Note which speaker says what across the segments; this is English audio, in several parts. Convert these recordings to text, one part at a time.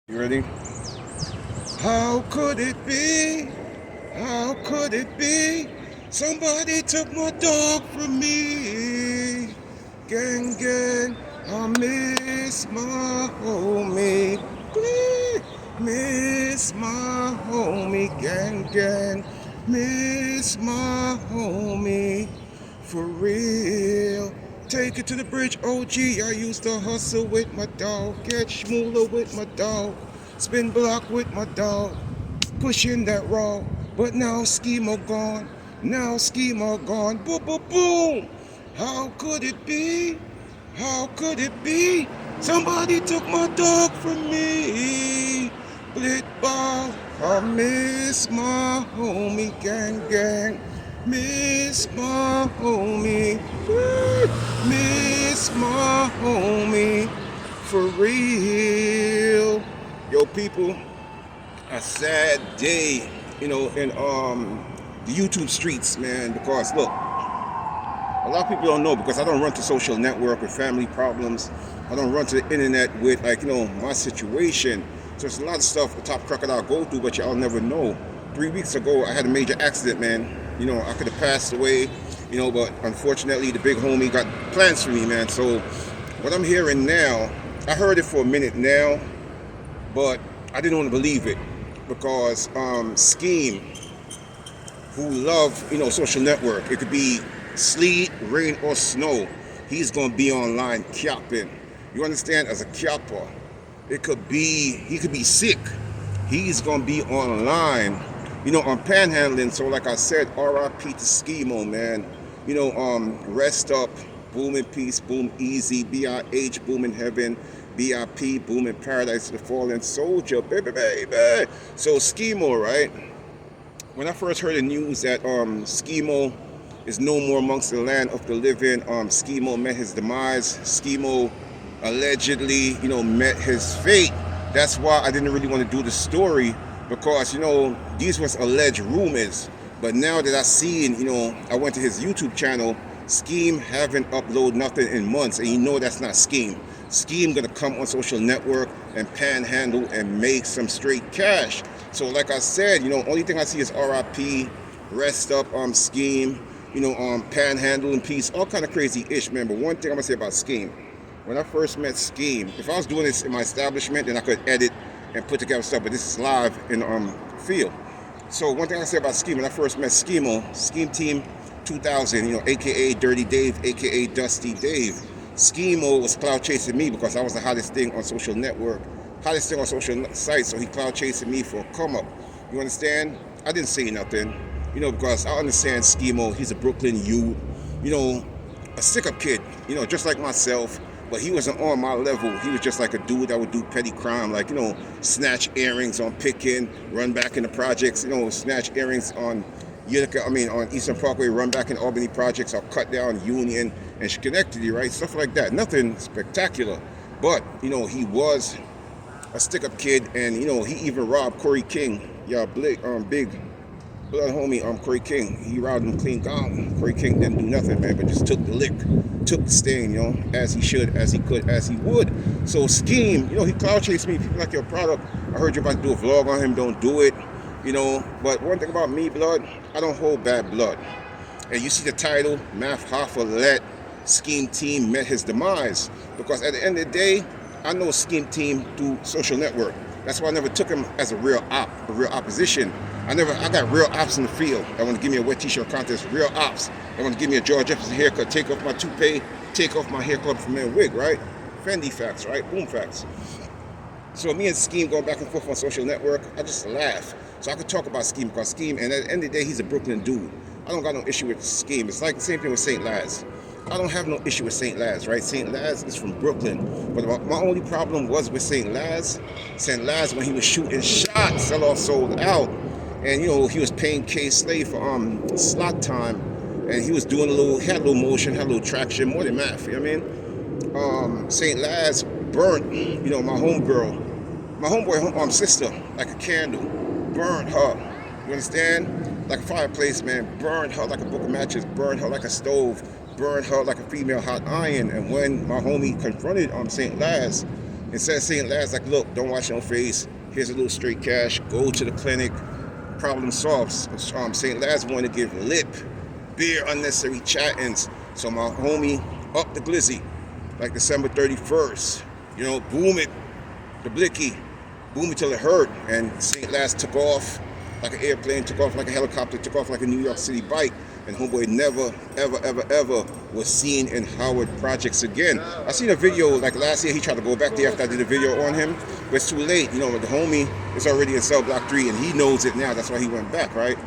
Speaker 1: You ready? How could it be? How could it be? Somebody took my dog from me. Gang, gang, I miss my homie. Please, miss my homie. Gang, gang, miss my homie. For real. Take it to the bridge, OG. I used to hustle with my dog. Get schmooler with my dog. Spin block with my dog. Pushing that raw. But now Schema gone. Now Schema gone. Boom, boom, boom. How could it be? How could it be? Somebody took my dog from me. Blit ball. I miss my homie. Gang, gang. Miss my homie. Miss my homie. For real. Yo, people, a sad day, in the YouTube streets, man, because look, a lot of people don't know because I don't run to social network with family problems. I don't run to the internet with my situation. So there's a lot of stuff the top crocodile go through, but y'all never know. 3 weeks ago, I had a major accident, man. I could have passed away, but unfortunately, the big homie got plans for me, man. So what I'm hearing now, I heard it for a minute now, but I didn't want to believe it because Skeam, who love social network, it could be sleet, rain, or snow, he's gonna be online capping. You understand? As a capper, he could be sick. He's gonna be online, on panhandling. So like I said, R.I.P. to Schemo, man. Rest up, boom in peace, boom easy, B.I.H. boom in heaven. BIP, boom in paradise to the fallen soldier, baby, baby. So Schemo, right? When I first heard the news that Schemo is no more amongst the land of the living, Schemo met his demise. Schemo allegedly, met his fate. That's why I didn't really want to do the story because these was alleged rumors. But now that I seen, I went to his YouTube channel. Skeam haven't uploaded nothing in months, and that's not Skeam. Skeam gonna come on social network and panhandle and make some straight cash. So like I said, only thing I see is RIP, rest up, Skeam, panhandle in peace, all kind of crazy ish, man. But one thing I'm gonna say about Skeam, when I first met Skeam, if I was doing this in my establishment, then I could edit and put together stuff, but this is live in field. So one thing I say about Skeam, when I first met Schemo, Skeam Team 2000, aka Dirty Dave, aka Dusty Dave. Schemo was cloud chasing me because I was the hottest thing on social network, hottest thing on social sites, so he cloud chasing me for a come up. You understand? I didn't say nothing, because I understand Schemo, he's a Brooklyn youth, a stick up kid, just like myself, but he wasn't on my level. He was just like a dude that would do petty crime, like, snatch earrings on Pickin, run back in the projects, snatch earrings on on Eastern Parkway, run back in Albany projects, I'll cut down Union and Schenectady, right? Stuff like that. Nothing spectacular. But, he was a stick-up kid, and, he even robbed Corey King. Yeah, big blood homie, Corey King. He robbed him clean gone. Corey King didn't do nothing, man, but just took the lick, took the stain, as he should, as he could, as he would. So Skeam, he cloud chased me. People like your product. I heard you're about to do a vlog on him. Don't do it. But one thing about me, blood, I don't hold bad blood. And you see the title, Math Hoffa let Skeam Team met his demise. Because at the end of the day, I know Skeam Team through social network. That's why I never took him as a real opposition. I got real ops in the field that want to give me a wet t-shirt contest, real ops that want to give me a George Jefferson haircut, take off my toupee, take off my hair club for men wig, right? Fendi facts, right? Boom facts. So me and Skeam going back and forth on social network, I just laugh. So I could talk about Skeam because Skeam, and at the end of the day, he's a Brooklyn dude. I don't got no issue with Skeam. It's like the same thing with St. Laz. I don't have no issue with St. Laz, right? St. Laz is from Brooklyn. But my only problem was with St. Laz, when he was shooting shots, sell off sold out. And, he was paying K-Slave for slot time. And he was doing had a little motion, had a little traction, more than math, you know what I mean? St. Laz burnt, my homeboy sister, like a candle. Burned her, you understand? Like a fireplace, man. Burned her like a book of matches. Burned her like a stove. Burned her like a female hot iron. And when my homie confronted St. Laz, Instead of saying lads like, look, don't wash no face. Here's a little straight cash. Go to the clinic. Problem solved. St. Lads want to give lip, beer, unnecessary chattings. So my homie up the glizzy, like December 31st. You know, boom it, the blicky, boom it till it hurt. And St. Lads took off like an airplane, took off like a helicopter, took off like a New York City bike. And homeboy never, ever was seen in Howard projects again. I seen a video like last year. He tried to go back there after I did a video on him, but it's too late. You know, the homie is already in cell block 3, and he knows it now. That's why he went back, right?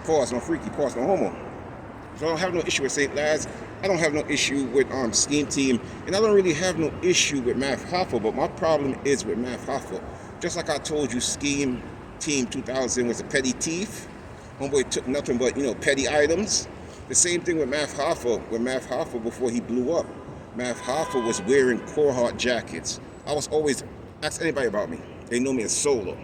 Speaker 1: Pause, no freaky. Pause, no homo. So I don't have no issue with St. Lads. I don't have no issue with Skeam team, and I don't really have no issue with Math Hoffa. But my problem is with Math Hoffa. Just like I told you, Skeam team 2000 was a petty thief. Homeboy took nothing but, you know, petty items. The same thing with Math Hoffa. With Math Hoffa before he blew up. Math Hoffa was wearing Carhartt jackets. I was always, ask anybody about me. They know me as Solo,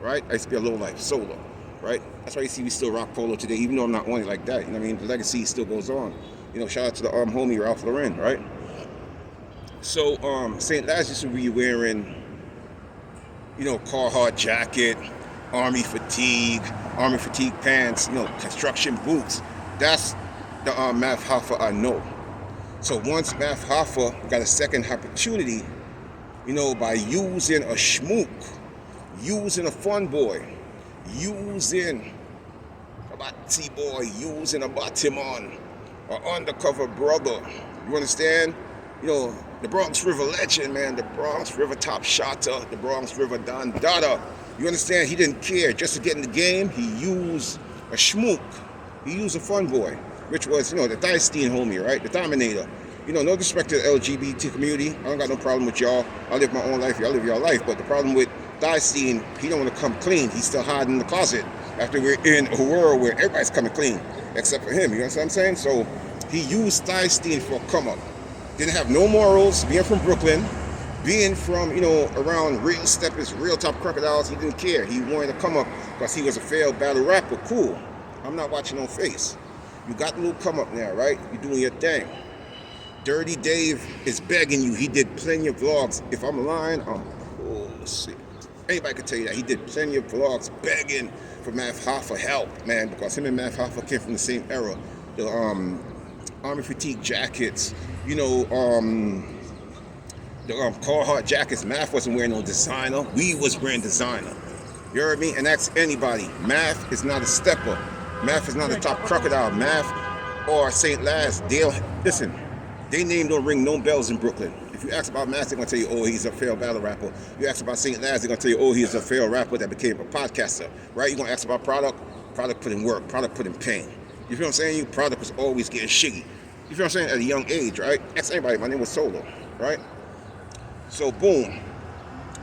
Speaker 1: right? I used to be a low life, Solo, right? That's why you see me still rock polo today, even though I'm not on it like that. You know what I mean? The legacy still goes on. You know, shout out to the homie Ralph Lauren, right? So St. Lads used to be wearing, you know, Carhartt jacket, army fatigue pants, you know, construction boots. That's the Math Hoffa I know. So once Math Hoffa got a second opportunity, you know, by using a schmook, using a fun boy, using a batty boy, using a Batimon, an undercover brother, you understand? You know, the Bronx River legend, man, the Bronx River top shotter, the Bronx River Don Dada. You understand? He didn't care. Just to get in the game, he used a schmook. He used a fun boy, which was, you know, the Dynasty homie, right? The Dominator. You know, no disrespect to the LGBT community. I don't got no problem with y'all. I live my own life. Y'all live your life. But the problem with Dynasty, he don't want to come clean. He's still hiding in the closet after we're in a world where everybody's coming clean, except for him. You know what I'm saying? So he used Dynasty for a come up. Didn't have no morals, being from Brooklyn, being from, you know, around real steppers, real top crocodiles. He didn't care. He wanted to come up because he was a failed battle rapper. Cool. I'm not watching no face. You got the little come up now, right? You're doing your thing. Dirty Dave is begging you. He did plenty of vlogs. If I'm lying, I'm bullshit. Anybody can tell you that. He did plenty of vlogs begging for Math Hoffa help, man, because him and Math Hoffa came from the same era. The army fatigue jackets, you know, the Carhartt jackets. Math wasn't wearing no designer. We was wearing designer. You heard me? And ask anybody. Math is not a stepper. Math is not a top crocodile. Math or St. Lads, listen, they name don't ring no bells in Brooklyn. If you ask about Math, they're going to tell you, oh, he's a failed battle rapper. You ask about St. Lads, they're going to tell you, oh, he's a failed rapper that became a podcaster, right? You're going to ask about product put in work, product put in pain. You feel what I'm saying? Your product was always getting shiggy. You feel what I'm saying? At a young age, right? Ask anybody, my name was Solo, right? So boom,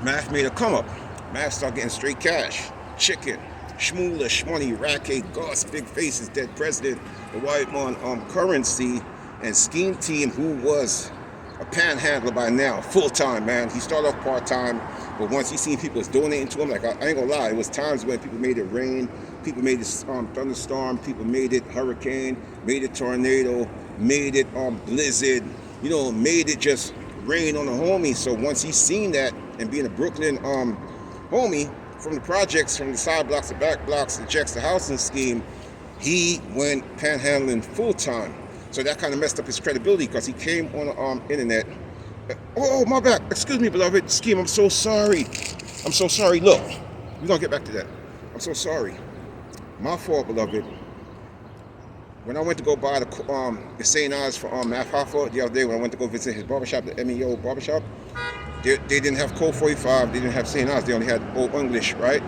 Speaker 1: Math made a come up. Math started getting straight cash, chicken, Shmoola, Shmoney, Racket, Gus, Big Faces, Dead President, the White Man, Currency, and Skeam Team, who was a panhandler by now, full-time, man. He started off part-time, but once he seen people was donating to him, like, I ain't gonna lie, it was times when people made it rain, people made it thunderstorm, people made it hurricane, made it tornado, made it blizzard, you know, made it just rain on the homie. So once he seen that, and being a Brooklyn homie, from the projects, from the side blocks, the back blocks, the checks, the housing scheme, he went panhandling full-time. So that kind of messed up his credibility because he came on the internet. Oh, my bad. Excuse me, beloved. Skeam, I'm so sorry. I'm so sorry. Look, we're going to get back to that. I'm so sorry. My fault, beloved. When I went to go buy the St. Ives for Math Hoffa the other day, when I went to go visit his barbershop, the MEO barbershop, they didn't have Code 45, they didn't have St. Ives, they only had Old English, right?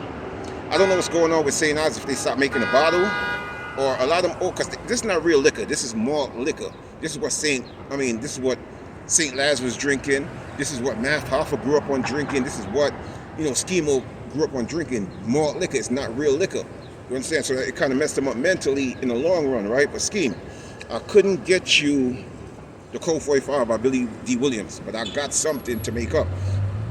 Speaker 1: I don't know what's going on with St. Ives if they stop making a bottle, or a lot of them, because this is not real liquor, this is malt liquor. This is what St. Lads was drinking, this is what Math Hoffa grew up on drinking, this is what, you know, Skeemo grew up on drinking. Malt liquor, it's not real liquor. You understand? So it kind of messed him up mentally in the long run, right? But Skeem, I couldn't get you the Code 45 by Billy D. Williams, but I got something to make up.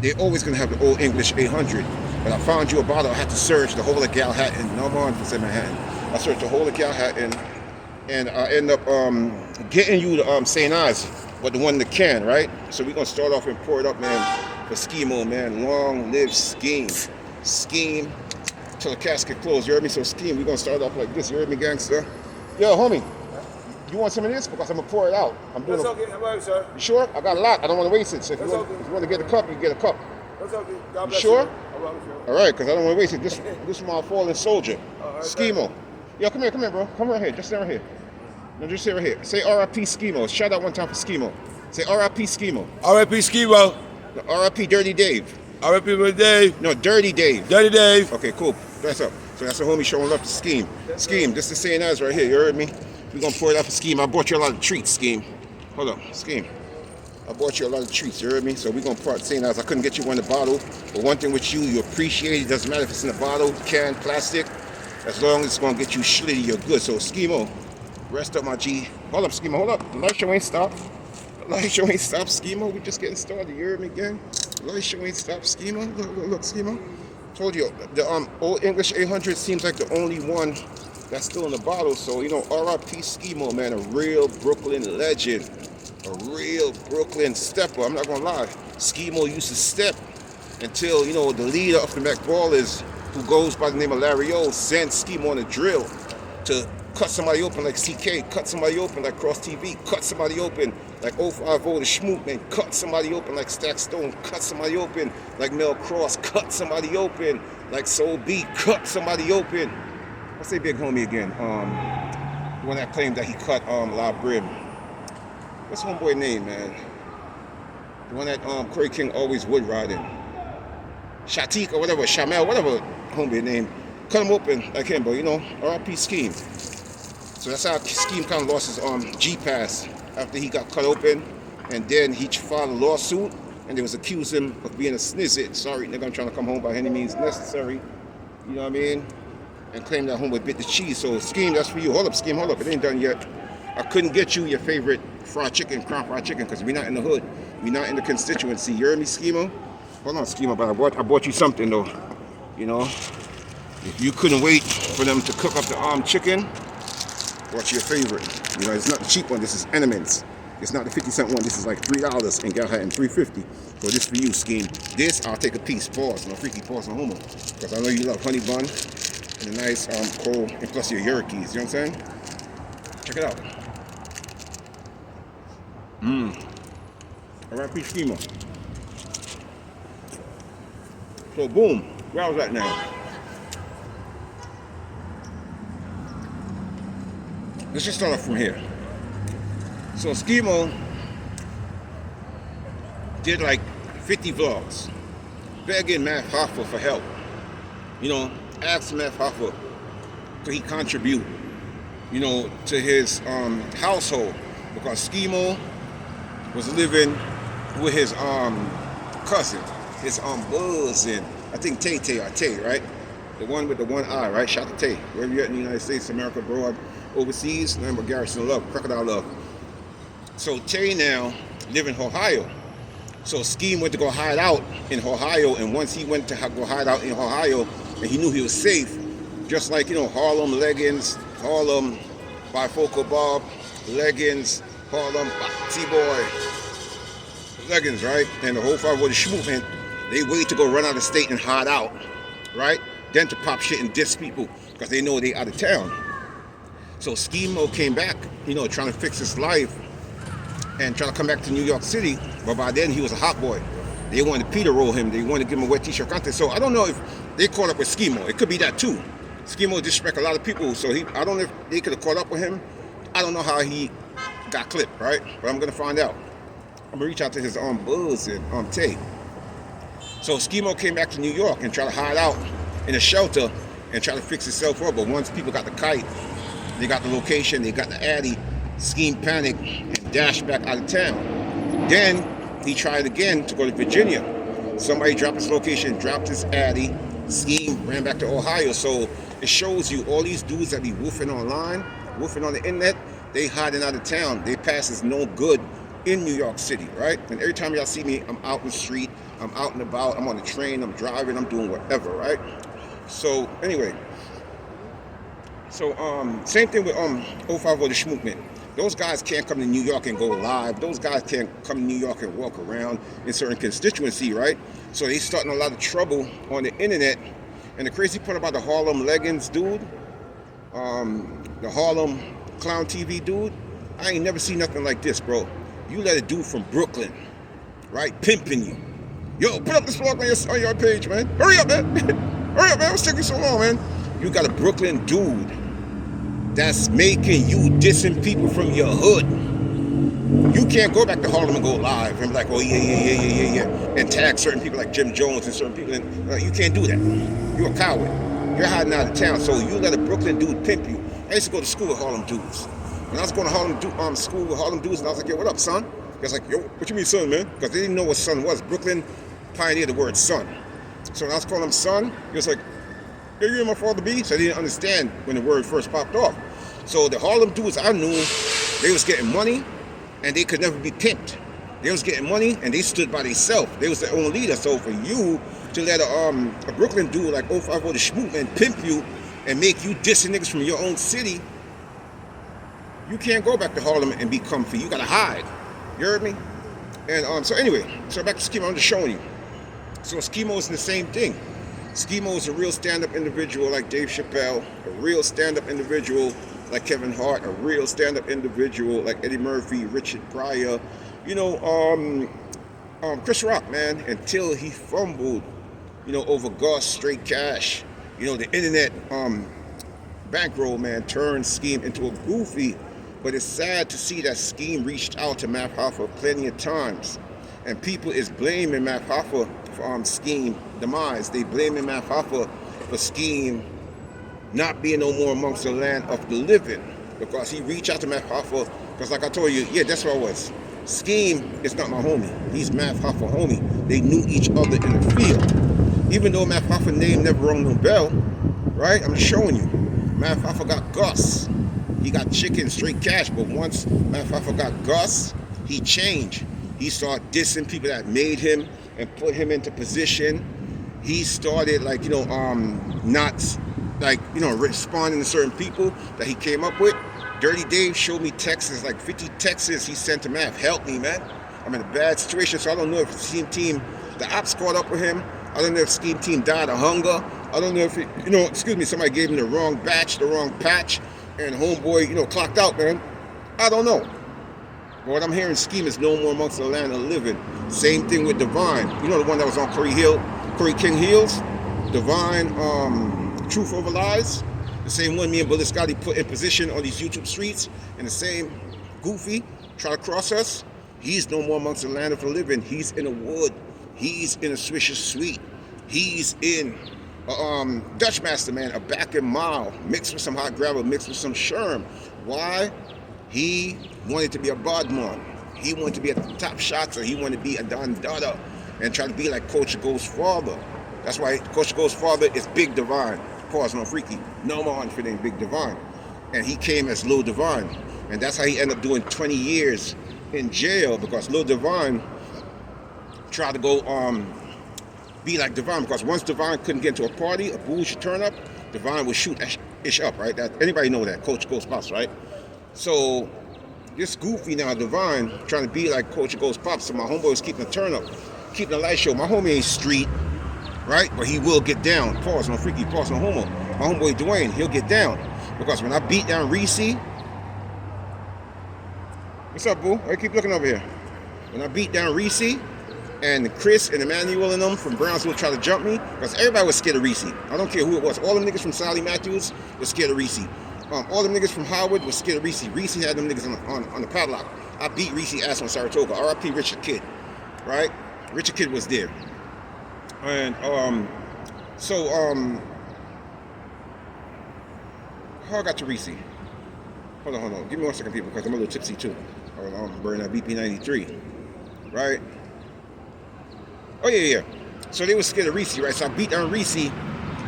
Speaker 1: They're always going to have the Old English 800. But I found you a bottle. I had to search the whole of Galhattan. No more for Manhattan. I searched the whole of Galhattan, and I end up getting you the St. Ives, but the one in the can, right? So we're going to start off and pour it up, man. for Skeemo, man. Long live Skeam. Skeam till the casket closed. You heard me? So Skeem, we're gonna start off like this. You heard me, gangster? Yo, homie, you want some of this? Because I'm gonna pour it out. I'm doing.
Speaker 2: That's okay. I'm right, sir.
Speaker 1: You sure? I got a lot. I don't want to waste it. So if
Speaker 2: That's
Speaker 1: you
Speaker 2: okay.
Speaker 1: want to get a cup, you get a cup.
Speaker 2: That's okay. God
Speaker 1: You
Speaker 2: bless
Speaker 1: sure?
Speaker 2: you. I'm right, sir.
Speaker 1: All right, because I don't want to waste it. This is my fallen soldier,
Speaker 2: All right,
Speaker 1: Skeemo. Yo, come here, bro. Come right here. Just stay right here. No, just stay right here. Say R.I.P. Skeemo. Shout out one time for Skeemo. Say R.I.P. Skeemo.
Speaker 2: R.I.P. Skeemo.
Speaker 1: No, R.I.P. Dirty Dave.
Speaker 2: R.I.P. Dave.
Speaker 1: No, Dirty Dave.
Speaker 2: Dirty Dave.
Speaker 1: Okay, cool. That's up. So that's a homie showing love to Skeem. Skeem, this is saying as right here. You heard me? We're gonna pour it out for Skeem. I bought you a lot of treats, Skeem. Hold up, Skeem. I bought you a lot of treats, you heard me? So we're gonna pour it saying as I couldn't get you one in the bottle. But one thing with you appreciate it. Doesn't matter if it's in a bottle, can, plastic. As long as it's gonna get you slitty, you're good. So Skeemo, rest up my G. Hold up, Skeemo, hold up. The light show ain't stopped. The light show ain't stopped, Skeemo. We just getting started, you heard me again? The light show ain't stopped, Skeemo. Look, Skeemo. Told you, the Old English 800 seems like the only one that's still in the bottle. So, you know, R.I.P. Skeemo, man, a real Brooklyn legend. A real Brooklyn stepper. I'm not gonna lie. Skeemo used to step until, you know, the leader of the McBallers, who goes by the name of Larry O, sent Skeemo on a drill to cut somebody open like CK, cut somebody open like Cross TV, cut somebody open like 050 the Schmoop, man, cut somebody open like Stack Stone, cut somebody open like Mel Cross, cut somebody open like Soul B, cut somebody open. What's that big homie again? The one that claimed that he cut La Brim. What's homeboy name, man? The one that Corey King always wood riding. Shatik or whatever, Shamel, whatever homeboy name. Cut him open like him, but you know, R.I.P. Skeem. So that's how Skeem kind of lost his G-Pass after he got cut open, and then he filed a lawsuit, and they was accusing him of being a snizzit. Sorry, nigga, I'm trying to come home by any means necessary. You know what I mean? And claim that homeboy bit the cheese. So Skeem, that's for you. Hold up, Skeem, hold up. It ain't done yet. I couldn't get you your favorite fried chicken, crown fried chicken, because we're not in the hood. We're not in the constituency. You heard me, Skeemo? Hold on, Skeemo, but I bought you something, though. You know? If you couldn't wait for them to cook up the chicken, what's your favorite? You know, it's not the cheap one. This is Enemans. It's not the 50-cent one. This is like $3 and got her in $3.50. So this for you, Skeem. This, I'll take a piece. Pause. No freaky pause, no homo. Because I know you love honey bun and a nice cold, and plus your Yerkes. You know what I'm saying? Check it out. R.I.P. Skeemo. So boom. Where I was at now? Let's just start off from here. So Skeemo did like 50 vlogs, begging Matt Hoffa for help. You know, asked Matt Hoffa could he contribute, you know, to his household, because Skeemo was living with his cousin, his cousin, I think Tay, right? The one with the one eye, right? Shout to Tay. Wherever you're at in the United States, America, abroad, overseas, remember Garrison love, Crocodile love. So Tay now live in Ohio. So Skeem went to go hide out in Ohio, and once he went to go hide out in Ohio, and he knew he was safe, just like, you know, Harlem, leggings, Harlem, bifocal bob, leggings, Harlem, T-boy, leggings, right? And the whole five with the Schmoop, and they wait to go run out of state and hide out, right? Then to pop shit and diss people, because they know they out of town. So Skeemo came back, you know, trying to fix his life and trying to come back to New York City. But by then he was a hot boy. They wanted to Peter roll him. They wanted to give him a wet t-shirt contest. So I don't know if they caught up with Skeemo. It could be that too. Skeemo disrespect a lot of people. So I don't know if they could have caught up with him. I don't know how he got clipped, right? But I'm gonna find out. I'm gonna reach out to his buzz and Tay. So Skeemo came back to New York and tried to hide out in a shelter and try to fix himself up. But once people got the kite, they got the location, they got the addy, Skeem panicked and dashed back out of town. Then he tried again to go to Virginia. Somebody dropped his location, dropped his addy, Skeem ran back to Ohio. So it shows you all these dudes that be woofing online, woofing on the internet, they hiding out of town. They pass as no good in New York City, right? And every time y'all see me, I'm out in the street, I'm out and about, I'm on the train, I'm driving, I'm doing whatever, right? So anyway, so same thing with 050 the Schmoopman. Those guys can't come to New York and go live. Those guys can't come to New York and walk around in certain constituency, right? So they starting a lot of trouble on the internet. And the crazy part about the Harlem Leggins dude, the Harlem Clown TV dude, I ain't never seen nothing like this, bro. You let a dude from Brooklyn, right, pimping you. Yo, put up this vlog on your page, man. Hurry up, man. Hurry up, man. What's taking so long, man? You got a Brooklyn dude that's making you dissing people from your hood. You can't go back to Harlem and go live and be like, oh, yeah, and tag certain people like Jim Jones and certain people. You can't do that. You're a coward. You're hiding out of town. So you let a Brooklyn dude pimp you. I used to go to school with Harlem dudes. When I was going to school with Harlem dudes, and I was like, yo, what up, son? I was like, yo, what you mean, son, man? Because they didn't know what son was. Brooklyn pioneered the word son. So when I was calling him son, he was like, yo, you and my father be? So they didn't understand when the word first popped off. So the Harlem dudes I knew, they was getting money, and they could never be pimped. They was getting money, and they stood by themselves. They was their own leader. So for you to let a Brooklyn dude like 050 the Schmoot and pimp you and make you dissing niggas from your own city, you can't go back to Harlem and be comfy. You gotta hide. You heard me? And so anyway, so back to Schemo, I'm just showing you. So Schemo is the same thing. Schemo is a real stand-up individual like Dave Chappelle, a real stand-up individual like Kevin Hart, a real stand-up individual like Eddie Murphy, Richard Pryor, you know, Chris Rock, man, until he fumbled, you know, over Gus Straight Cash. You know, the internet bankroll, man, turned Skeam into a goofy. But it's sad to see that Skeam reached out to Math Hoffa plenty of times. And people is blaming Math Hoffa for Skeam demise. They blaming Math Hoffa for Skeam not being no more amongst the land of the living. Because he reached out to Math Hoffa, because like I told you, yeah, that's what I was. Skeam is not my homie. He's Math Hoffa homie. They knew each other in the field. Even though Math Hoffa name never rung no bell, right? I'm just showing you. Math Hoffa got Gus. He got Chicken Straight Cash, but once Math Hoffa got Gus, he changed. He started dissing people that made him and put him into position. He started like, you know, not like, you know, responding to certain people that he came up with. Dirty Dave showed me texts, like 50 texts he sent to Math. Help me, man. I'm in a bad situation, so I don't know if the Scheme team, the ops caught up with him. I don't know if Scheme team died of hunger. I don't know if, you know, excuse me, somebody gave him the wrong batch, the wrong patch, and homeboy, you know, clocked out, man. I don't know. But what I'm hearing, Scheme is no more amongst the land of the living. Same thing with Divine. You know the one that was on Curry King Heels? Divine, Truth Over Lies? The same one me and Bullet Scotty put in position on these YouTube streets, and the same goofy try to cross us. He's no more amongst the land of the living. He's in a wood. He's in a Swisher Suite. He's in a Dutch Master, man, a back and mile, mixed with some hot gravel, mixed with some sherm. Why? He wanted to be a Bodman. He wanted to be a top shot, so he wanted to be a Don Dada and try to be like Coach Go's father. That's why Coach Go's father is Big Divine. Pause, no freaky. No more unfitting Big Divine. And he came as Lil Divine. And that's how he ended up doing 20 years in jail, because Lil Divine tried to go be like Divine, because once Divine couldn't get into a party, a booze should turn up, Divine would shoot ish up, right? That, anybody know that? Coach Go's pops, right? So this goofy now, Divine, trying to be like Coach Go's pops. So my homeboy was keeping the turn up, keeping the light show. My homie ain't street, right? But he will get down. Pause, no freaky, pause, no homo. My homeboy Dwayne, he'll get down. Because when I beat down Reese, what's up, boo? Why you keep looking over here? When I beat down Reese, and Chris and Emmanuel and them from Brownsville tried to jump me, because everybody was scared of Reese. I don't care who it was. All them niggas from Sally Matthews was scared of Reese. All them niggas from Howard was scared of Reese. Reese had them niggas on the padlock. I beat Reese ass on Saratoga. R.I.P. Richard Kidd, right? Richard Kidd was there. And how I got to Reese? Hold on. Give me 1 second, people, because I'm a little tipsy too. I'm burning that BP 93, right? Oh yeah. So they was scared of Reese, right? So I beat down Reese.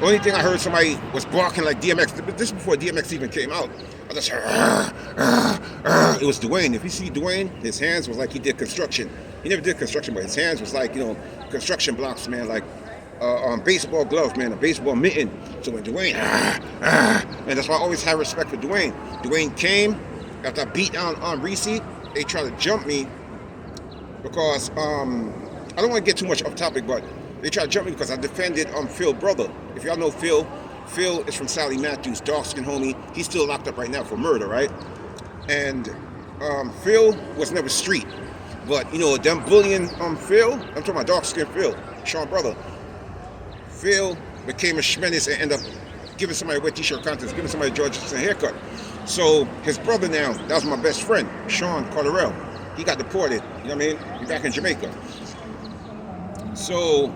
Speaker 1: Only thing I heard, somebody was barking like DMX. This before DMX even came out. I just heard, it was Dwayne. If you see Dwayne, his hands was like he did construction. He never did construction, but his hands was like, you know, construction blocks, man, like baseball glove, man, a baseball mitten. So when Dwayne, and that's why I always have respect for Dwayne. Dwayne came, after I beat down on Reese, they tried to jump me because I don't want to get too much off topic, but they tried to jump me because I defended Phil's brother. If y'all know Phil is from Sally Matthews, dark-skinned homie. He's still locked up right now for murder, right? And Phil was never street. But, you know, them bullying Phil, I'm talking about dark-skinned Phil, Sean's brother. Phil became a menace and ended up giving somebody a wet t-shirt contest, giving somebody a George Jefferson haircut. So his brother now, that was my best friend, Sean Carterell. He got deported, you know what I mean? He's back in Jamaica. So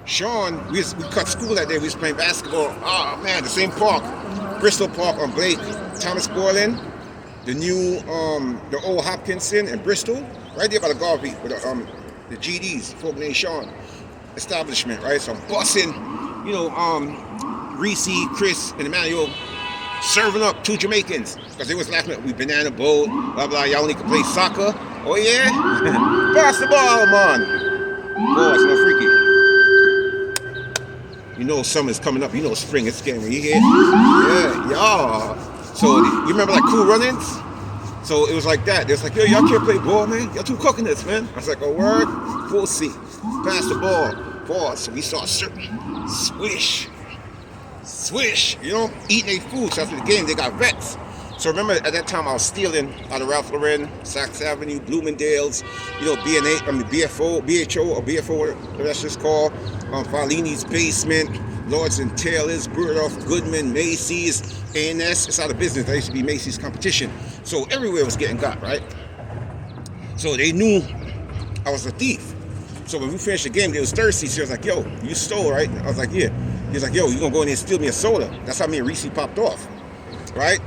Speaker 1: Sean, we cut school that day. We was playing basketball. Oh man, the same park, Bristol Park on Blake, Thomas Borland, the new, the old Hopkinson and Bristol, right there by the Garvey with the GDs, folk named Sean establishment, right? So I'm bussing, you know, Reese, Chris, and Emmanuel serving up 2 Jamaicans because they was laughing at we banana boat, blah blah. Y'all only can play soccer. Oh yeah, pass the ball, man. Boy, it's no freaky. You know summer's coming up. You know spring is getting when you hear. Yeah, y'all. So you remember like Cool Runnings? So it was like that. They was like, yo, y'all can't play ball, man. Y'all 2 coconuts, man. I was like, oh word, we'll see. Pass the ball. Pause. So we start serving. Swish. Swish. You know, eating their food. So after the game, they got vets. So remember at that time I was stealing out of Ralph Lauren, Saks Avenue, Bloomingdale's, you know, BFO, BHO or BFO, whatever that's just called, Farlini's Basement, Lords and Taylor's, Bergdorf, Goodman, Macy's, A&S. It's out of business. That used to be Macy's competition. So everywhere was getting got, right? So they knew I was a thief. So when we finished the game, they was thirsty. So I was like, yo, you stole, right? I was like, yeah. He was like, yo, you gonna go in there and steal me a soda? That's how me and Reese popped off, right?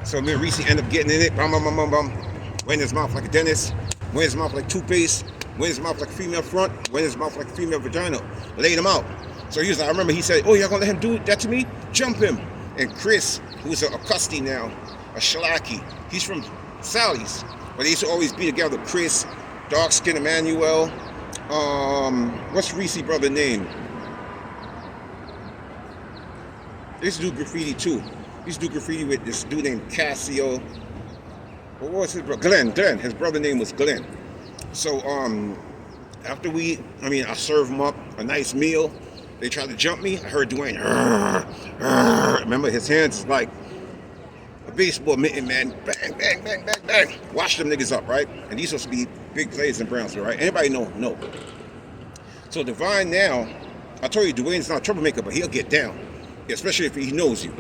Speaker 1: So me and Reese end up getting in it, bum, went in his mouth like a dentist, went in his mouth like toothpaste, went in his mouth like a female front, went in his mouth like a female vagina, laid him out. So he was like, I remember he said, oh, y'all gonna let him do that to me? Jump him. And Chris, who's a custody now, a Shalaki, he's from Sally's, but they used to always be together. Chris, dark skin Emmanuel, what's Reese's brother name? They used to do graffiti too. He used to do graffiti with this dude named Cassio. What was his brother? Glenn. His brother name was Glenn. So after I served him up a nice meal. They tried to jump me. I heard Dwayne. Remember his hands is like a baseball mitten, man. Bang, bang, bang, bang, bang. Wash them niggas up, right? And these supposed to be big players in Brownsville, right? Anybody know? No. So Divine now, I told you Dwayne's not a troublemaker, but he'll get down, especially if he knows you.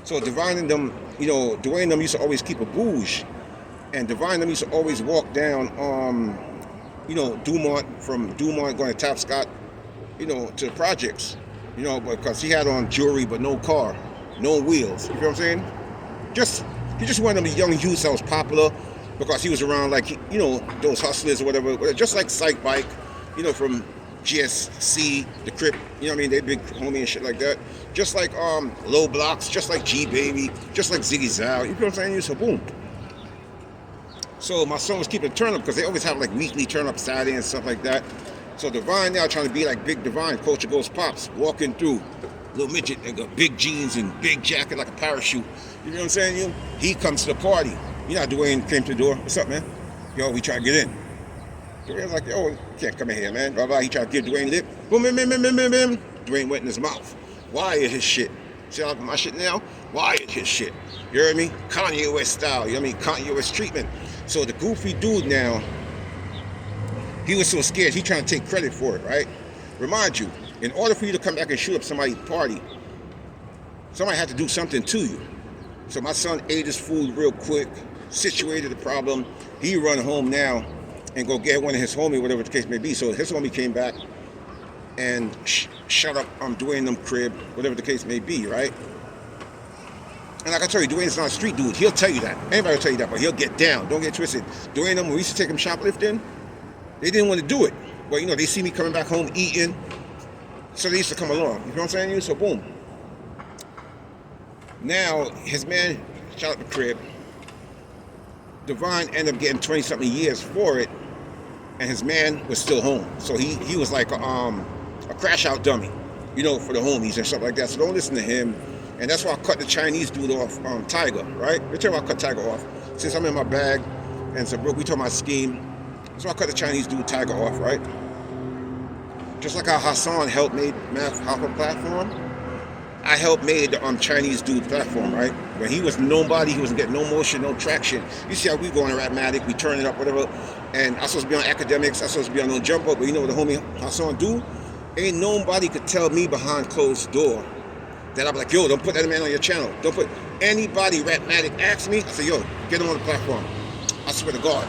Speaker 1: So Divine and them, you know, Dwayne and them used to always keep a bouge. And Divine and them used to always walk down, you know, from Dumont going to Top Scott, you know, to the projects, you know, because he had on jewelry but no car, no wheels. You feel what I'm saying? He just one of them young youths that was popular because he was around like, you know, those hustlers or whatever, just like Psych Bike, you know, from GSC, the Crip, you know what I mean? They big homie and shit like that. Just like Low Blocks, just like G Baby, just like Ziggy Zow. You feel what I'm saying? So boom. So my son was keeping turn up because they always have like weekly turn up Saturday and stuff like that. So Divine now trying to be like Big Divine, Culture Goes Pops, walking through, little midget, they got big jeans and big jacket like a parachute. You know what I'm saying? He comes to the party. You know how Dwayne came to the door. What's up, man? Yo, we try to get in. Dwayne was like, yo, you can't come in here, man. Blah, blah. He tried to give Dwayne lip. Boom, bim, bim, bim, bim, bim, bim. Dwayne went in his mouth. Wired his shit. See how I my shit now? Wired his shit. You hear me? Kanye West style. You know what I mean? Kanye West treatment. So the goofy dude now, he was so scared, he trying to take credit for it, right? Remind you, in order for you to come back and shoot up somebody's party, somebody had to do something to you. So my son ate his food real quick, situated the problem. He run home now and go get one of his homie, whatever the case may be. So his homie came back and shut up Dwayne them crib, whatever the case may be, right? And like I told you, Dwayne's not a street dude. He'll tell you that. Anybody will tell you that, but he'll get down. Don't get twisted. Dwayne them, when we used to take him shoplifting, they didn't want to do it. But, you know, they see me coming back home eating, so they used to come along. You know what I'm saying? So, boom. Now, his man shot up the crib. Divine ended up getting 20-something years for it, and his man was still home. So he was like a crash-out dummy, you know, for the homies and stuff like that. So don't listen to him. And that's why I cut the Chinese dude off, Tiger, right? Let me tell you why I cut Tiger off. Since I'm in my bag, and so we talking about Skeam, so I cut the Chinese dude Tiger off, right? Just like how Hassan helped made Math Hoffa platform, I helped made the Chinese dude platform, right? When he was nobody, he wasn't getting no motion, no traction. You see how we go on Rapmatic, we turn it up, whatever. And I'm supposed to be on academics, I'm supposed to be on no jump up, but you know what the homie Hassan do? Ain't nobody could tell me behind closed door that I'm like, yo, don't put that man on your channel. Don't put anybody Rapmatic asks me, I say, yo, get him on the platform. I swear to God.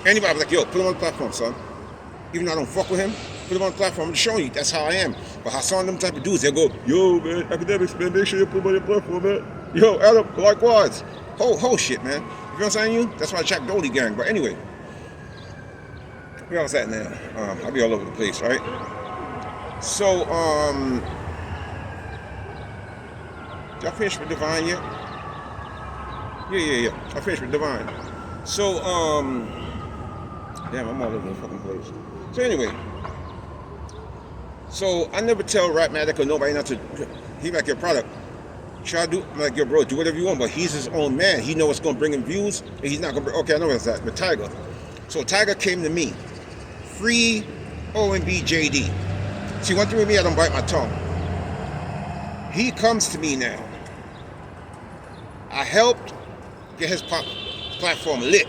Speaker 1: Anybody like, yo, put him on the platform, son. Even though I don't fuck with him, put him on the platform. I'm just showing you, that's how I am. But Hassan, them type of dudes, they'll go, yo, man, academics, man, make sure you put him on your platform, man. Yo, Adam, likewise. Whole shit, man. You know what I'm saying, you? That's why I check Dolly gang. But anyway, where I was at now? I'll be all over the place, right? So, y'all finished with Divine yet? Yeah. I finished with Divine. So, damn, I'm all over the fucking place. So anyway, so I never tell Rapmatic or nobody not to, he like your product. Try to do, I'm like, yo, bro, do whatever you want, but he's his own man. He knows what's going to bring him views, and he's not going to bring, okay, I know what's that, but Tiger. So Tiger came to me. Free OMB JD. See, one thing with me, I don't bite my tongue. He comes to me now. I helped get his platform lit.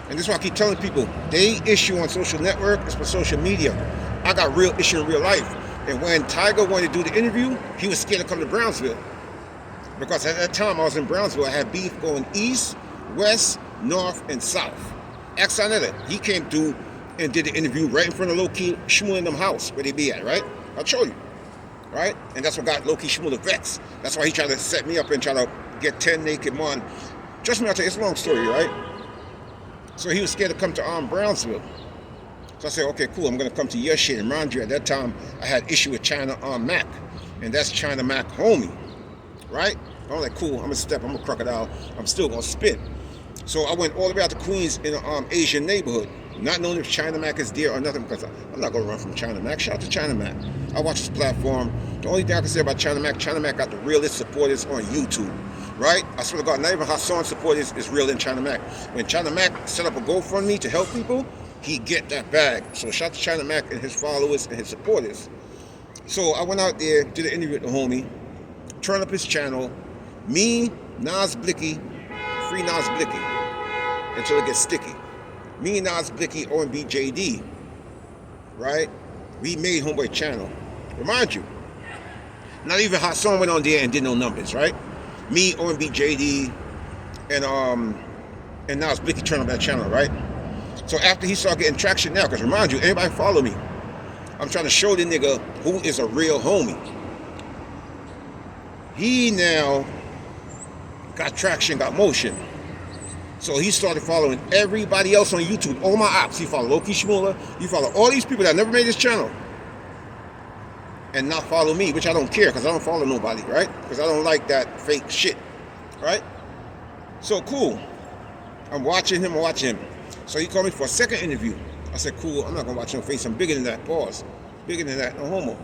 Speaker 1: And this is why I keep telling people, they issue on social network is for social media. I got real issue in real life. And when Tiger wanted to do the interview, he was scared to come to Brownsville. Because at that time I was in Brownsville, I had beef going east, west, north, and south. Ex-Anetta, he came through and did the interview right in front of Low-Key Shmuel in them house, where they be at, right? I'll show you, right? And that's what got Low-Key Shmuel the vex. That's why he tried to set me up and try to get 10 naked men. Trust me, I'll tell you, it's a long story, right? So he was scared to come to Brownsville. So I said, okay, cool, I'm gonna come to your shit. And mind you, at that time, I had issue with China Mac. And that's China Mac homie, right? I'm like, cool, I'm a Crocodile, I'm still gonna spit. So I went all the way out to Queens in an Asian neighborhood, not knowing if China Mac is there or nothing, because I'm not gonna run from China Mac. Shout out to China Mac. I watch his platform. The only thing I can say about China Mac got the realest supporters on YouTube, right? I swear to God, not even Hassan supporters is real in China Mac. When China Mac set up a GoFundMe to help people, he get that bag. So shout out to China Mac and his followers and his supporters. So I went out there, did an interview with the homie, turned up his channel, me, Nas Blicky, free Nas Blicky, until it gets sticky. Me, Nas Blicky, OMB JD, right? We made Homeboy channel. Remind you, not even Hassan went on there and did no numbers, right? Me, OMB JD, and Nas Blicky turned up that channel, right? So after he started getting traction now, because remind you, anybody follow me, I'm trying to show the nigga who is a real homie. He now got traction, got motion. So he started following everybody else on YouTube, all my ops. He followed Low-Key Shmuel, he followed all these people that never made this channel. And not follow me, which I don't care, because I don't follow nobody, right? Because I don't like that fake shit, right? So cool. I'm watching him. So he called me for a second interview. I said, cool, I'm not gonna watch no face. I'm bigger than that, pause. Bigger than that, no homo.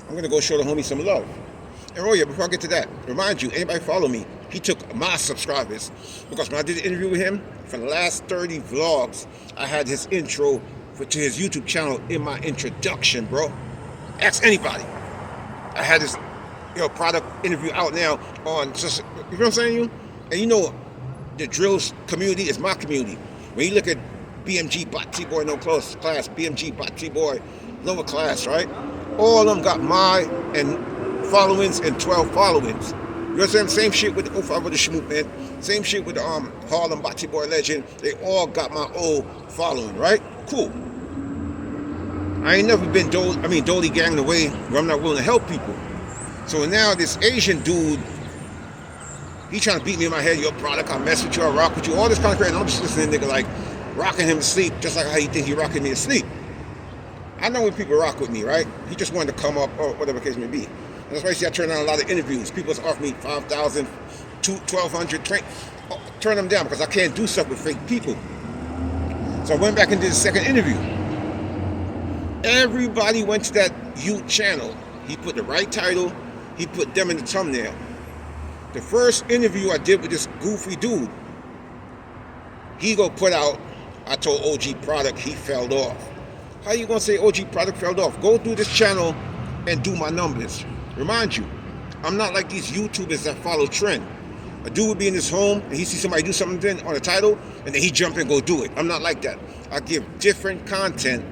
Speaker 1: I'm gonna go show the homie some love. And oh yeah, before I get to that, remind you, anybody follow me, he took my subscribers. Because when I did the interview with him, for the last 30 vlogs, I had his intro to his YouTube channel in my introduction, bro. Ask anybody. I had this product interview out now on, just, you know what I'm saying, you? And you know, the drills community is my community. When you look at BMG, Bot T-Boy, no class, BMG, Bot T-Boy, lower class, right? All of them got my and followings and 12 followings. You understand? Same shit with the Hoffa with the Schmoop, man. Same shit with the Harlem, Bot T-Boy Legend. They all got my old following, right? Cool. I ain't never been Dolly gang in a way where I'm not willing to help people. So now this Asian dude, he trying to beat me in my head, your product, I mess with you, I rock with you, all this kind of crap. And I'm just listening to nigga like rocking him to sleep, just like how he think he rocking me to sleep. I know when people rock with me, right? He just wanted to come up or whatever the case may be. And that's why you see I turn down a lot of interviews. People offer me 5,000, 1,200, turn them down because I can't do stuff with fake people. So I went back and did a second interview. Everybody went to that channel. He put the right title, he put them in the thumbnail. The first interview I did with this goofy dude, he go put out, I told OG Product he fell off. How you gonna say OG Product fell off? Go through this channel and do my numbers. Remind you, I'm not like these YouTubers that follow trend. A dude would be in his home and he see somebody do something on a title and then he jump and go do it. I'm not like that. I give different content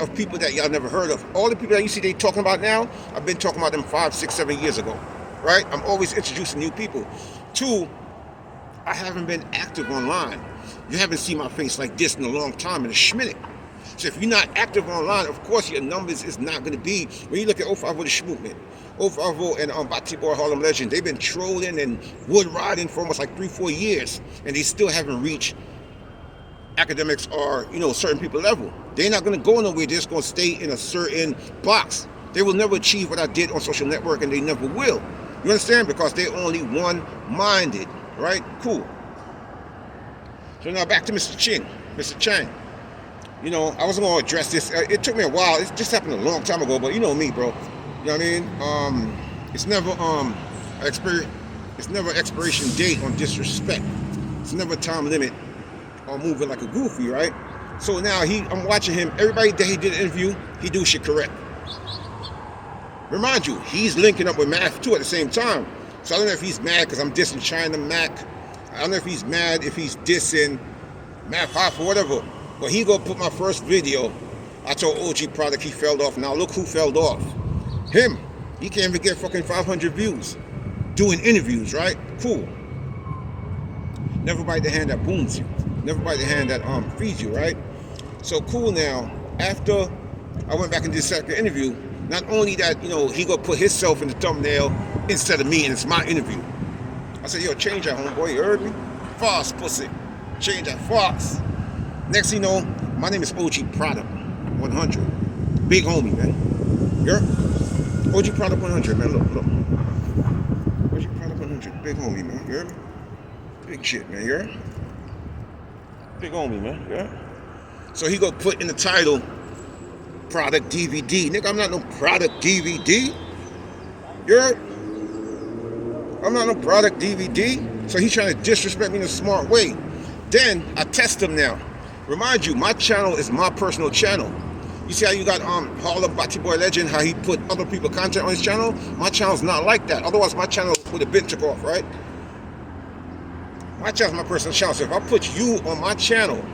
Speaker 1: of people that y'all never heard of. All the people that you see they talking about now, I've been talking about them 5, 6, 7 years ago, right? I'm always introducing new people. 2, I haven't been active online. You haven't seen my face like this in a long time, in a schminute. So if you're not active online, of course your numbers is not going to be. When you look at 050 the Schmoopman, 050 and Batty Boy Harlem Legend, they've been trolling and wood riding for almost like 3, 4 years, and they still haven't reached academics or, you know, certain people level. They're not going to go nowhere. They're just going to stay in a certain box. They will never achieve what I did on social network, and they never will. You understand? Because they're only one-minded, right? Cool. So now back to Mr. Chang. You know, I wasn't going to address this. It took me a while. It just happened a long time ago, but you know me, bro. You know what I mean? It's never expiration date on disrespect. It's never a time limit on moving like a goofy, right? So now I'm watching him. Everybody that he did an interview, he do shit correct. Remind you, he's linking up with Math too at the same time. So I don't know if he's mad because I'm dissing China Mac. I don't know if he's mad if he's dissing Math Hoffa or whatever. But he gonna put my first video. I told OG Product he fell off. Now look who fell off. Him. He can't even get fucking 500 views doing interviews, right? Cool. Never bite the hand that booms you. Never bite the hand that feeds you, right? So cool now. After I went back and did the second interview, not only that, you know, he gonna put himself in the thumbnail instead of me, and it's my interview. I said, yo, change that, homeboy. You heard me? Fast, pussy. Change that fast. Next thing you know, my name is OG Product 100. Big homie, man. Yeah? OG Product 100, man. Look. OG Product 100. Big homie, man. You heard me? Big shit, man. You heard? Big homie, man. Yeah? So he gonna put in the title, Product DVD. Nigga, I'm not no Product DVD. You heard? I'm not no Product DVD. So he's trying to disrespect me in a smart way. Then I test him now. Remind you, my channel is my personal channel. You see how you got Harlem Batty Boy Legend, how he put other people's content on his channel? My channel's not like that. Otherwise, my channel would have been took off, right? My channel's my personal channel. So if I put you on my channel,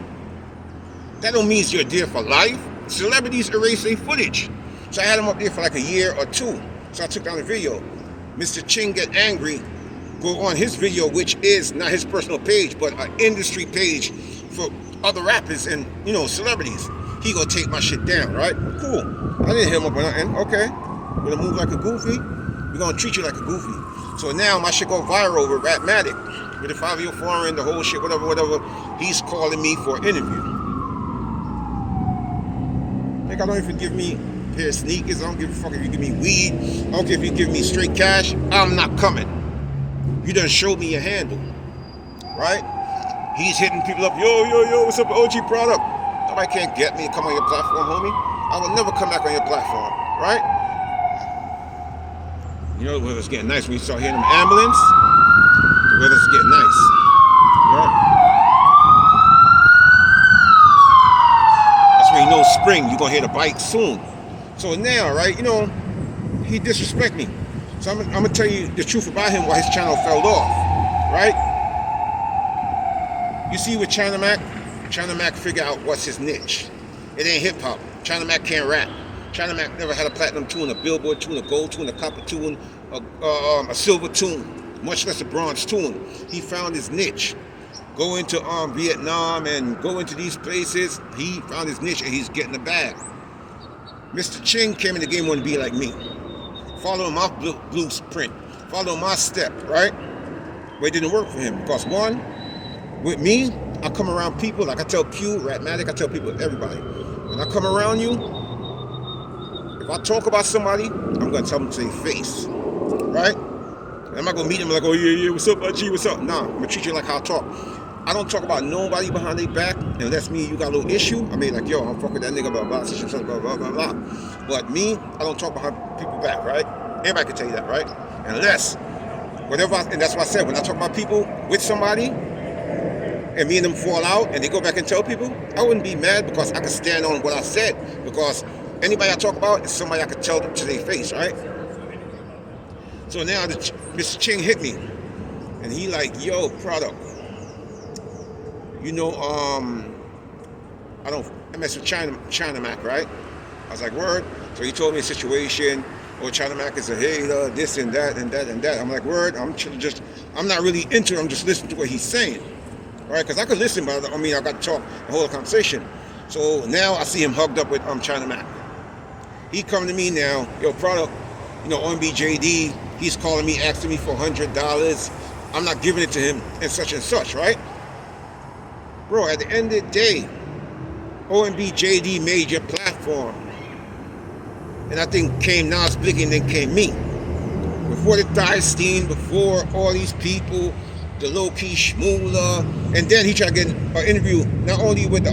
Speaker 1: that don't mean you're there for life. Celebrities erase their footage. So I had him up there for like a year or 2. So I took down the video. Mr. Ching get angry, go on his video, which is not his personal page, but an industry page for other rappers and, you know, celebrities. He gonna take my shit down, right? Cool. I didn't hit him up or nothing. Okay. We're gonna move like a goofy. We're gonna treat you like a goofy. So now my shit go viral with Rapmatic, with the 5-year foreign, the whole shit, whatever. He's calling me for an interview. Like, I don't even give me a pair of sneakers. I don't give a fuck if you give me weed. I don't care if you give me straight cash. I'm not coming. You done showed me your handle, right? He's hitting people up. Yo, what's up, OG Product? Nobody can't get me to come on your platform, homie. I will never come back on your platform, right? You know, the weather's getting nice when you start hearing them ambulance. The weather's getting nice, right? That's when you know spring. You're gonna hear the bike soon. So now, right? You know, he disrespect me. So I'm gonna tell you the truth about him, why his channel fell off, right? You see with China Mac figure out what's his niche. It ain't hip hop. China Mac can't rap. China Mac never had a platinum tune, a billboard tune, a gold tune, a copper tune, a silver tune, much less a bronze tune. He found his niche. Go into Vietnam and go into these places. He found his niche and he's getting the bag. Mr. Ching came in the game wanting to be like me. Following my blueprint, following my step, right? But it didn't work for him because one, with me, I come around people, like I tell Q, Rapmatic, I tell people, everybody, when I come around you, if I talk about somebody, I'm gonna tell them to their face, right? And I'm not gonna meet them like, oh yeah, what's up, G, what's up? Nah, I'm gonna treat you like how I talk. I don't talk about nobody behind their back, unless me and you got a little issue. I mean, like, yo, I'm fucking that nigga, blah, blah, blah, blah, blah, blah. But me, I don't talk behind people's back, right? Anybody can tell you that, right? Unless, and that's what I said, when I talk about people with somebody, and me and them fall out, and they go back and tell people, I wouldn't be mad because I can stand on what I said. Because anybody I talk about is somebody I could tell them to their face, right? So now Mr. Ching hit me, and he like, yo, product, you know, I mess with China Mac, right? I was like, word. So he told me a situation. Oh, China Mac is a hater, this and that and that and that. I'm like, word. I'm not really into it. I'm just listening to what he's saying, right? Because I could listen, but I mean, I got to talk the whole conversation. So now I see him hugged up with China Mac. He come to me now, yo, product, you know, OMBJD. He's calling me, asking me for $100. I'm not giving it to him, and such, right? Bro, at the end of the day, OMBJD made your platform. And I think came Nas Blicky and then came me. Before the Steam, before all these people, the low-key Shmoola, and then he tried to get an interview not only with the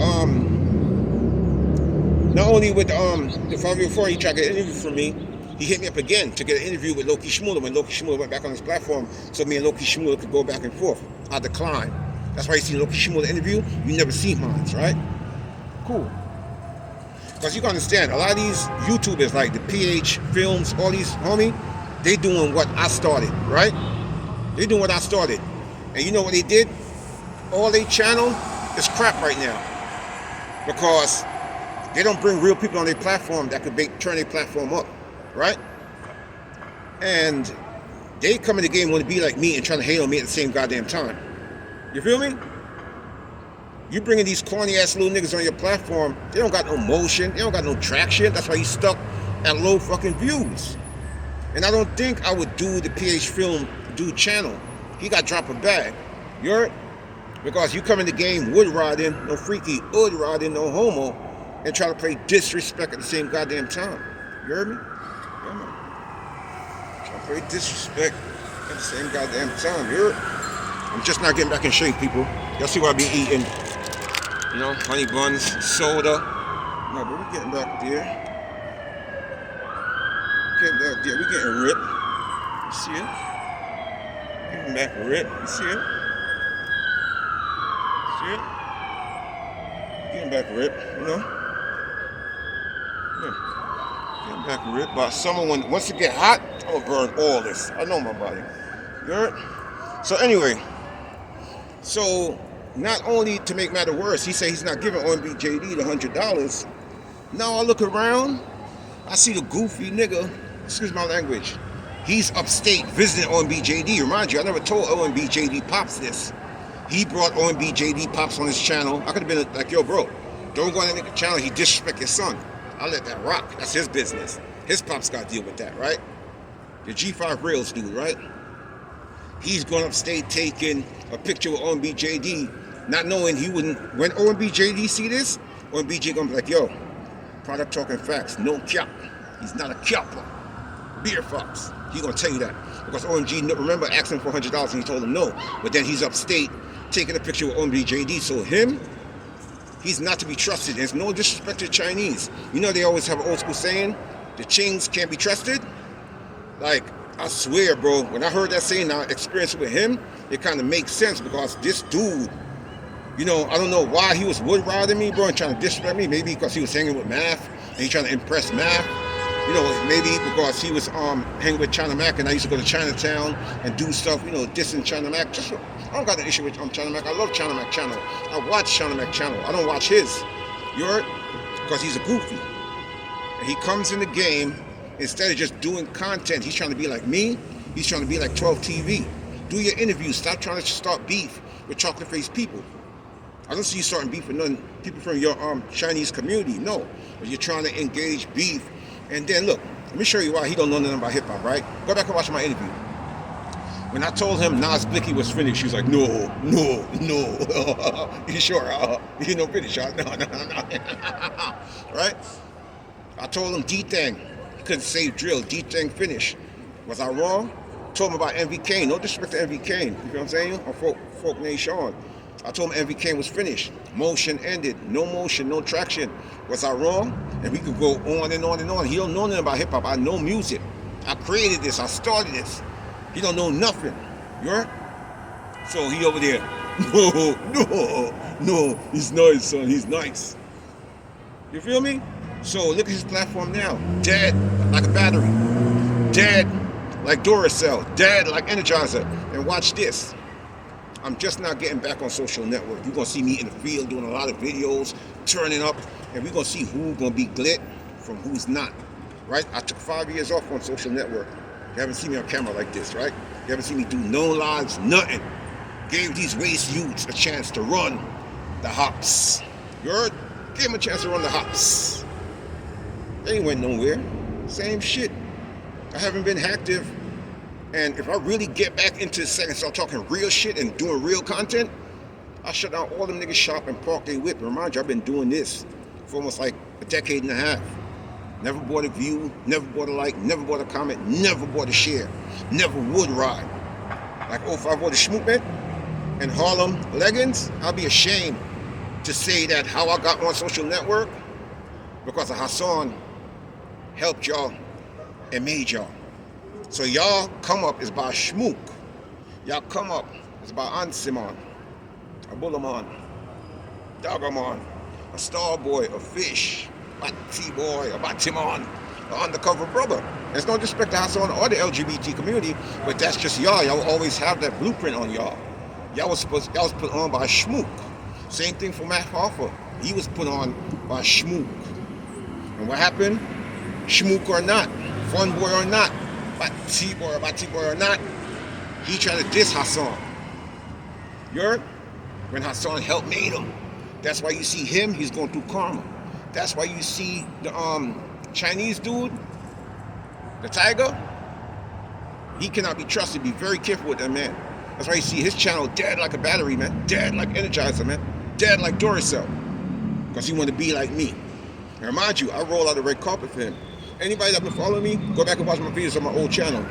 Speaker 1: 504, he tried to get an interview from me. He hit me up again to get an interview with Low-key Shmoola when Low-key Shmoola went back on his platform, so me and Low-key Shmoola could go back and forth. I declined. That's why you see Low-key Shmoola interview. You never see mine, right? Cool. Because you can understand, a lot of these YouTubers, like the PH Films, all these homie, they doing what I started, right? They doing what I started. And you know what they did? All they channel is crap right now. Because they don't bring real people on their platform that could turn their platform up, right? And they come in the game want to be like me and trying to hate on me at the same goddamn time. You feel me? You bringing these corny ass little niggas on your platform, they don't got no motion, they don't got no traction. That's why he's stuck at low fucking views. And I don't think I would do the PH Film dude channel. He got drop a bag. You heard? Because you come in the game wood riding, no freaky hood riding, no homo, and try to play disrespect at the same goddamn time. You heard me? Yeah, man. Try to play disrespect at the same goddamn time. You heard? I'm just not getting back in shape, people. Y'all see what I be eating. You know, honey buns, soda. No, but we're getting back there. Getting back there. We're getting ripped. You see it? Getting back ripped. You see it? See it? Getting back ripped, you know? Yeah. Getting back ripped. But summer, once it get hot, I'm gonna burn all this. I know my body. You heard? So anyway, so not only to make matter worse, he said he's not giving OMBJD the $100. Now I look around, I see the goofy nigga, excuse my language, he's upstate visiting OMBJD. Remind you, I never told OMBJD Pops this. He brought OMBJD Pops on his channel. I could have been like, yo bro, don't go on that nigga channel, he disrespect your son. I'll let that rock, that's his business. His Pops got to deal with that, right? The G5 Rails dude, right? He's going upstate taking a picture with OMBJD, not knowing he wouldn't, when OMBJD see this, OMBJ gonna be like, yo, product talking facts, no cap. He's not a capper. Beer fox. He gonna tell you that. Because OMG, remember, asked him for $100 and he told him no. But then he's upstate taking a picture with OMBJD. So him, he's not to be trusted. There's no disrespect to Chinese. You know they always have an old school saying, the Chings can't be trusted? Like, I swear, bro, when I heard that saying, I experienced it with him, it kind of makes sense because this dude, you know, I don't know why he was wood riding me, bro, and trying to disrespect me. Maybe because he was hanging with Math and he trying to impress Math. You know, maybe because he was hanging with China Mac and I used to go to Chinatown and do stuff, you know, dissing China Mac. Just, I don't got an issue with China Mac. I love China Mac channel. I watch China Mac channel. I don't watch his. You heard? Because he's a goofy. And he comes in the game, instead of just doing content, he's trying to be like me. He's trying to be like 12 TV. Do your interviews. Stop trying to start beef with chocolate-faced people. I don't see you starting beef with none people from your Chinese community. No. But you're trying to engage beef. And then look, let me show you why he don't know nothing about hip-hop, right? Go back and watch my interview. When I told him Nas Blicky was finished, he was like, no. You sure? You know finish, no. Right? I told him D-Thang. He couldn't save drill. D-Thang finished. Was I wrong? Told him about MV Kane. No disrespect to MV Kane. You know what I'm saying? Or Folk Nation. I told him MV Kane was finished. Motion ended. No motion, no traction. Was I wrong? And we could go on and on and on. He don't know nothing about hip-hop. I know music. I created this. I started this. He don't know nothing. You heard? So he over there. No. He's nice, son. He's nice. You feel me? So look at his platform now. Dead like a battery. Dead like Duracell. Dead like Energizer. And watch this. I'm just not getting back on social network. You're going to see me in the field doing a lot of videos, turning up, and we're going to see who's going to be glit from who's not, right? I took 5 years off on social network. You haven't seen me on camera like this, right? You haven't seen me do no lives, nothing. Gave these waste youths a chance to run the hops. You heard? Gave them a chance to run the hops. They ain't went nowhere. Same shit. I haven't been active. And if I really get back into the second, start talking real shit and doing real content, I shut down all them niggas shop and park their whip. Remind you, I've been doing this for almost like a decade and a half. Never bought a view, never bought a like, never bought a comment, never bought a share, never would ride. Like, oh, if I bought a schmoop man and Harlem leggings, I'll be ashamed to say that how I got on social network because of Hassan helped y'all and made y'all. So y'all come up is by schmook. Y'all come up is by Ansimon, a Bullamon, Dagamon, a Starboy, a Fish, a T-Boy, a Batimon, an undercover brother. There's no disrespect to Hassan or the LGBT community, but that's just y'all. Y'all always have that blueprint on y'all. Y'all was put on by schmook. Same thing for Matt Hoffa. He was put on by schmook. And what happened? Schmook or not, fun boy or not, T-boy or not, he tried to diss Hassan. You heard? When Hassan helped made him. That's why you see him, he's going through karma. That's why you see the Chinese dude, the tiger, he cannot be trusted. Be very careful with that man. That's why you see his channel dead like a battery, man. Dead like Energizer, man. Dead like Duracell. Because he wanted to be like me. And remind you, I roll out the red carpet for him. Anybody that been following me, go back and watch my videos on my old channel.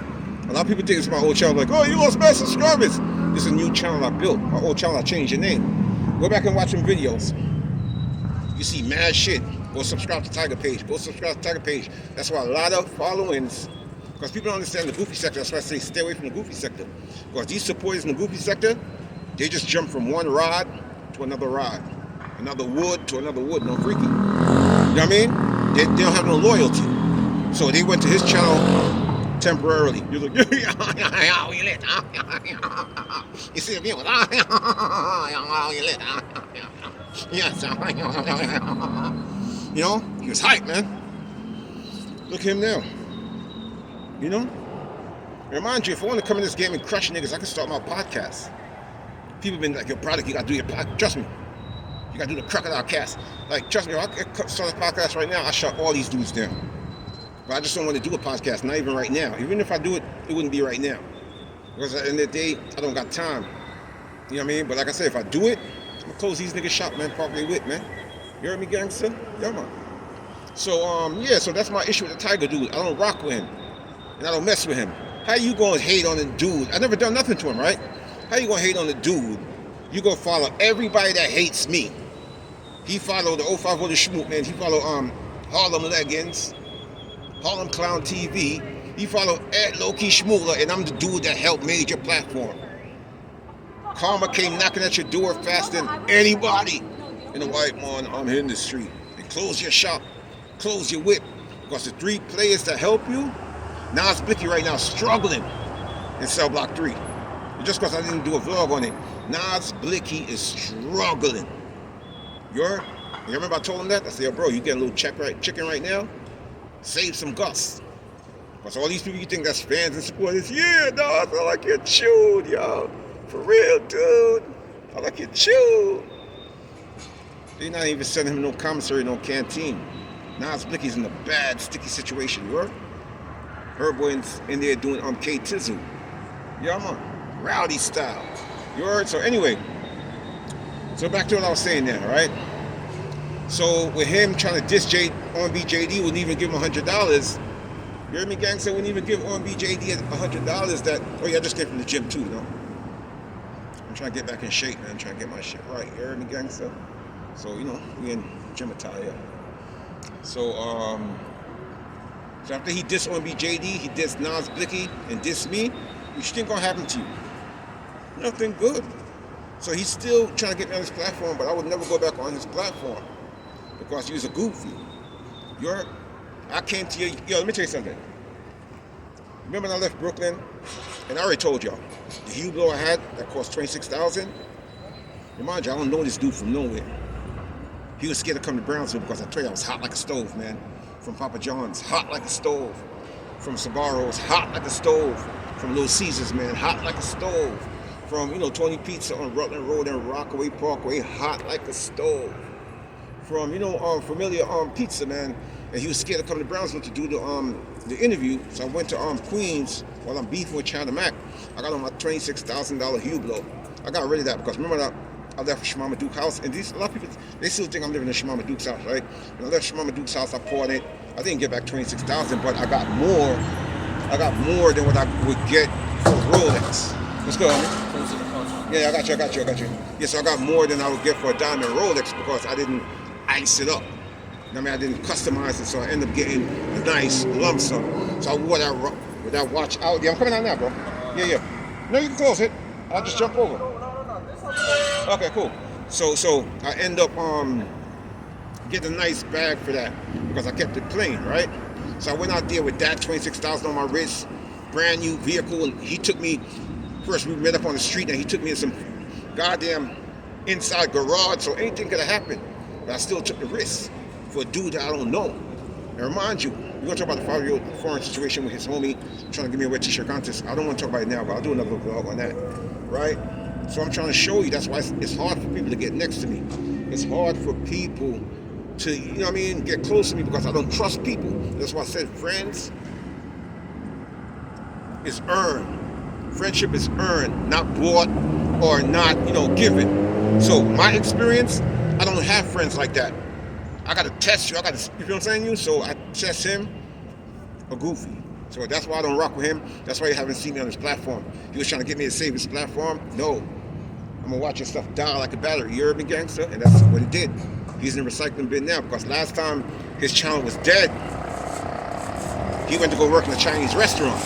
Speaker 1: A lot of people think it's my old channel, like, oh, you lost mass subscribers. This is a new channel I built. My old channel, I changed the name. Go back and watch some videos. You see mad shit. Go subscribe to Tiger page. Go subscribe to Tiger page. That's why a lot of followings, because people don't understand the goofy sector. That's why I say stay away from the goofy sector. Because these supporters in the goofy sector, they just jump from one rod to another rod. Another wood to another wood. No freaky. You know what I mean? They don't have no loyalty. So they went to his channel temporarily. You're like, you see me? You know, he was hyped, man. Look at him now. You know? Remind you, if I want to come in this game and crush niggas, I can start my podcast. People been like, your product, you gotta do your podcast. Trust me. You gotta do the Crocodile cast. Like, trust me, if I could start a podcast right now, I shut all these dudes down. But I just don't want to do a podcast, not even right now. Even if I do it, it wouldn't be right now. Because at the end of the day, I don't got time. You know what I mean? But like I said, if I do it, I'm gonna close these niggas shop, man, park their whip, man. You heard me, gangster? Yeah, man. So, yeah, so that's my issue with the Tiger dude. I don't rock with him. And I don't mess with him. How you gonna hate on the dude? I never done nothing to him, right? How you gonna hate on the dude? You gonna follow everybody that hates me. He followed the 05 the Schmoop, man. He followed Harlem Leggins, Harlem Clown TV. He followed Ed Low-Key Schmooler, and I'm the dude that helped made your platform. Karma came knocking at your door faster than anybody in the white man industry. They close your shop, close your whip. Because the three players that help you, Nas Blicky right now struggling in Cell Block 3. Just because I didn't do a vlog on it, Nas Blicky is struggling. You remember I told him that? I said, yo, bro, you getting a little chicken right now? Save some guts. Because all these people you think that's fans and supporters, yeah, no, I feel like you're chewed, yo. For real, dude. I like you chewed. They're not even sending him no commissary, no canteen. Nas Blicky's in a bad, sticky situation, you heard? Herboy's in there doing K-Tizzle. Yeah, man. Rowdy style. You heard? So anyway, so back to what I was saying there, right? So with him trying to diss R&B JD, wouldn't even give him $100. You heard me, gangster? Wouldn't even give R&B JD $100 that, oh yeah, I just came from the gym too, you know? I'm trying to get back in shape, man. I'm trying to get my shit right. You heard me, gangster? So, you know, we in gym attire. So, So after he dissed OMBJD, he dissed Nas Blicky, and dissed me, which think gonna happen to you? Nothing good. So he's still trying to get me on his platform, but I would never go back on his platform because he was a goofy. I came to you. Yo, let me tell you something. Remember when I left Brooklyn, and I already told y'all, the Hublot I had that cost $26,000. Remind you, I don't know this dude from nowhere. He was scared to come to Brownsville because I told you I was hot like a stove, man. From Papa John's, hot like a stove. From Sabaro's, hot like a stove. From Little Caesars, man, hot like a stove. From, Tony Pizza on Rutland Road and Rockaway Parkway, hot like a stove. From, Familiar Pizza, man. And he was scared to come to Brownsville to do the interview. So I went to Queens while I'm beefing with China Mac. I got on my $26,000 Hublot. I got rid of that because remember that I left Shemama Duke's house, and a lot of people, they still think I'm living in Shemama Duke's house, right? When I left Shemama Duke's house, I poured it. I didn't get back $26,000, but I got more. I got more than what I would get for Rolex. Let's go, homie. Yeah, I got you. Yeah, so I got more than I would get for a diamond Rolex because I didn't ice it up. I didn't customize it, so I ended up getting a nice lump sum. So I wore that watch out. Yeah, I'm coming out now, bro. Yeah. No, you can close it. I'll just jump over. Okay, cool. So I end up getting a nice bag for that because I kept it plain, right? So I went out there with that $26,000 on my wrist, brand new vehicle, and he took me. First, we met up on the street, and he took me to some goddamn inside garage, so anything could have happened. But I still took the risk for a dude that I don't know. And remind you, we're gonna talk about the 5-year-old foreign situation with his homie trying to give me a wet t-shirt contest. I don't want to talk about it now, but I'll do another vlog on that, right? So I'm trying to show you that's why it's hard for people to get next to me. It's hard for people to, get close to me because I don't trust people. That's why I said friends is earned. Friendship is earned, not bought or not, given. So my experience, I don't have friends like that. I gotta test you. You feel what I'm saying? So I test him, a goofy. So that's why I don't rock with him. That's why you haven't seen me on his platform. He was trying to get me to save his platform. No. I'm gonna watch your stuff die like a battery. You urban gangster, and that's what he did. He's in the recycling bin now because last time his channel was dead, he went to go work in a Chinese restaurant.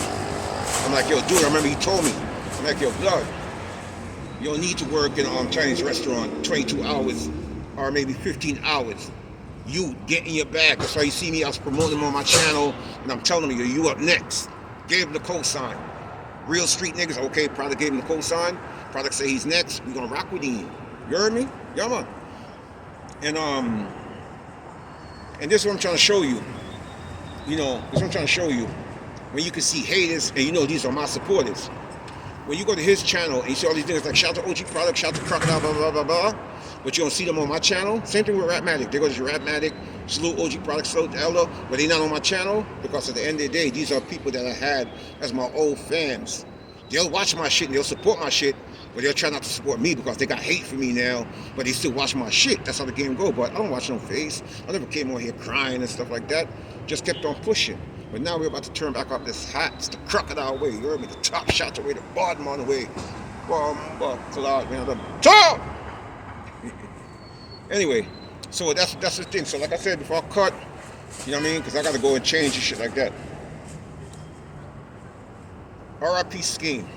Speaker 1: I'm like, yo, dude, I remember he told me. I'm like, yo, blood, you don't need to work in a Chinese restaurant 22 hours or maybe 15 hours. You get in your bag. That's why you see me, I was promoting him on my channel, and I'm telling him, you up next. Gave him the cosign. Real street niggas, okay, product gave him the cosign. Product say he's next, we gonna rock with him. You heard me? Yeah, man. And this is what I'm trying to show you. This is what I'm trying to show you. When you can see haters, and these are my supporters. When you go to his channel and you see all these niggas like shout to OG Product, shout to Crocodile, blah, blah, blah, blah, but you don't see them on my channel. Same thing with Rapmatic. They go to Rapmatic, salute OG Product, salute Elder, but they're not on my channel because at the end of the day, these are people that I had as my old fans. They'll watch my shit and they'll support my shit, but they'll try not to support me because they got hate for me now, but they still watch my shit. That's how the game go, but I don't watch no face. I never came on here crying and stuff like that. Just kept on pushing. But now we're about to turn back up this hat. It's the Crocodile way. You heard me? The top shot away, the bottom on the way. Anyway, so that's the thing. So like I said before I cut, you know what I mean? Because I got to go and change and shit like that. R.I.P. Skeam.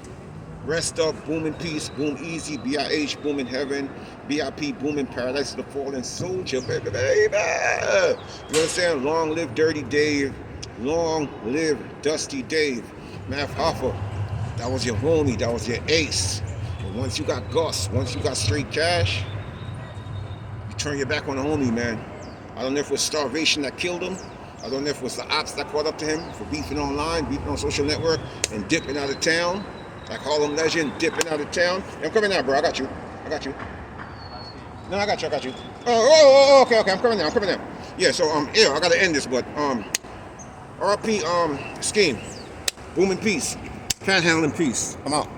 Speaker 1: Rest up, boom in peace, boom easy, B.I.H., boom in heaven, B.I.P., boom in paradise of the fallen soldier, baby. You know what I'm saying? Long live Dirty Dave. Long live Dusty Dave. Math Hoffa, that was your homie, that was your ace. And once you got Gus, once you got straight cash, you turn your back on the homie, man. I don't know if it was starvation that killed him. I don't know if it was the ops that caught up to him for beefing online, beefing on social network, and dipping out of town. Like Harlem legend, dipping out of town. I'm coming out, bro. I got you. No, I got you. Okay. I'm coming now. Yeah, so I gotta end this, but R.I.P. Skeam. Boom in peace. Panhandle in peace. I'm out.